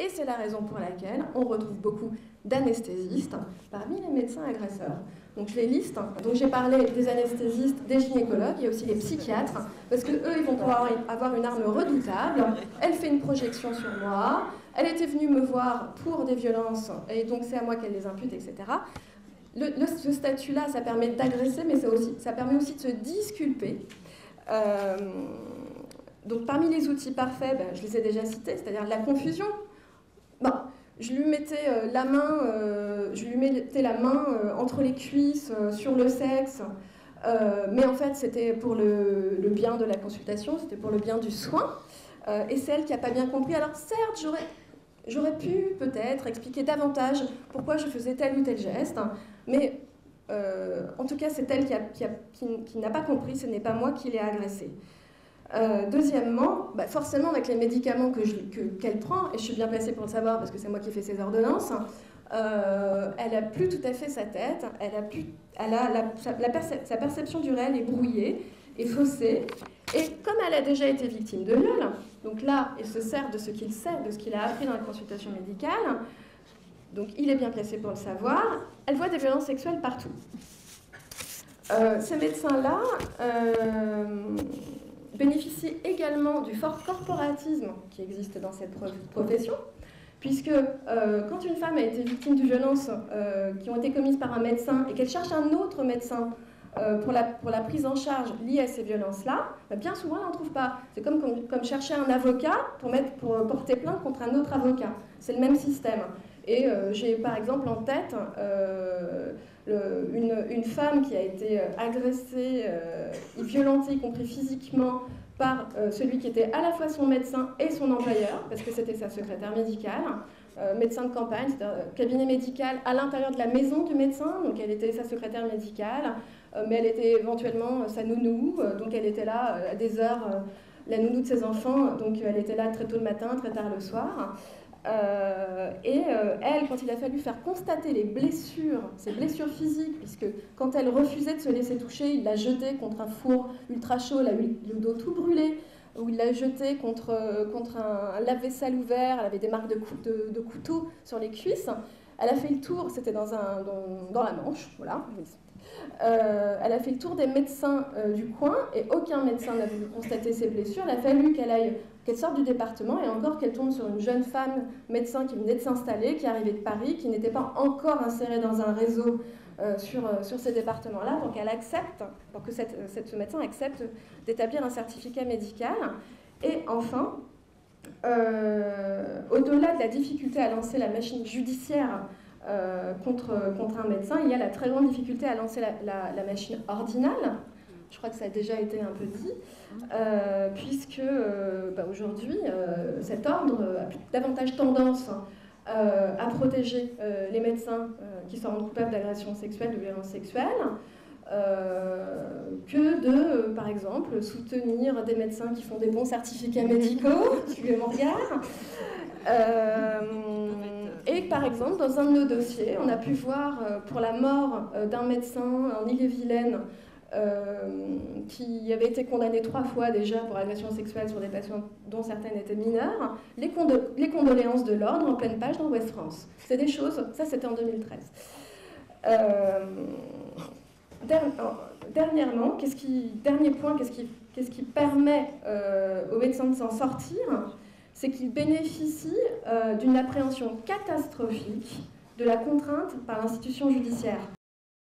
Et c'est la raison pour laquelle on retrouve beaucoup d'anesthésistes parmi les médecins agresseurs. Donc je les liste. Donc j'ai parlé des anesthésistes, des gynécologues, il y a aussi les psychiatres, parce qu'eux, ils vont pouvoir avoir une arme redoutable. Elle fait une projection sur moi, elle était venue me voir pour des violences, et donc c'est à moi qu'elle les impute, etc. Ce statut-là, ça permet d'agresser, mais ça permet aussi de se disculper. Donc parmi les outils parfaits, je les ai déjà cités, c'est-à-dire la confusion. Je lui mettais la main entre les cuisses, sur le sexe, mais en fait c'était pour le bien de la consultation, c'était pour le bien du soin, et c'est elle qui n'a pas bien compris. Alors certes, j'aurais pu peut-être expliquer davantage pourquoi je faisais tel ou tel geste, mais en tout cas c'est elle qui n'a pas compris, ce n'est pas moi qui l'ai agressée. Deuxièmement, forcément avec les médicaments qu'elle prend, et je suis bien placée pour le savoir parce que c'est moi qui ai fait ses ordonnances, elle n'a plus tout à fait sa tête, sa perception du réel est brouillée et faussée, et comme elle a déjà été victime de viol, donc là elle se sert de ce qu'il sait, de ce qu'il a appris dans la consultation médicale, donc il est bien placé pour le savoir, elle voit des violences sexuelles partout. Ces médecins-là bénéficient également du fort corporatisme qui existe dans cette profession, puisque quand une femme a été victime de violences qui ont été commises par un médecin et qu'elle cherche un autre médecin pour la prise en charge liée à ces violences-là, bien souvent elle n'en trouve pas. C'est comme chercher un avocat pour porter plainte contre un autre avocat. C'est le même système. Et j'ai par exemple en tête une femme qui a été agressée et violentée, y compris physiquement, par celui qui était à la fois son médecin et son employeur, parce que c'était sa secrétaire médicale, médecin de campagne, c'est-à-dire cabinet médical à l'intérieur de la maison du médecin, donc elle était sa secrétaire médicale, mais elle était éventuellement sa nounou, donc elle était là à des heures, la nounou de ses enfants, donc elle était là très tôt le matin, très tard le soir. Elle, quand il a fallu faire constater les blessures, ses blessures physiques, puisque quand elle refusait de se laisser toucher, il l'a jetée contre un four ultra chaud, elle a eu le dos tout brûlé, ou il l'a jetée contre un lave-vaisselle ouvert, elle avait des marques de couteau sur les cuisses. Elle a fait le tour, c'était dans la Manche, voilà. Elle a fait le tour des médecins du coin et aucun médecin n'a voulu constater ses blessures. Il a fallu qu'elle sorte du département et encore qu'elle tombe sur une jeune femme médecin qui venait de s'installer, qui arrivait de Paris, qui n'était pas encore insérée dans un réseau sur ces départements-là. Donc elle accepte, pour que ce médecin accepte d'établir un certificat médical. Et enfin, au-delà de la difficulté à lancer la machine judiciaire contre un médecin, il y a la très grande difficulté à lancer la machine ordinale. Je crois que ça a déjà été un peu dit, puisque aujourd'hui, cet ordre a davantage tendance à protéger les médecins qui sont rendus coupables d'agressions sexuelles, de violences sexuelles, que de, par exemple, soutenir des médecins qui font des bons certificats médicaux, suivez mon regard. Et par exemple, dans un de nos dossiers, on a pu voir pour la mort d'un médecin en Ille-et-Vilaine qui avait été condamné 3 fois déjà pour agression sexuelle sur des patients dont certaines étaient mineures, les condoléances de l'ordre en pleine page dans Ouest France. C'est des choses, ça c'était en 2013. Dernièrement, dernier point, qu'est-ce qui permet aux médecins de s'en sortir? C'est qu'ils bénéficient d'une appréhension catastrophique de la contrainte par l'institution judiciaire.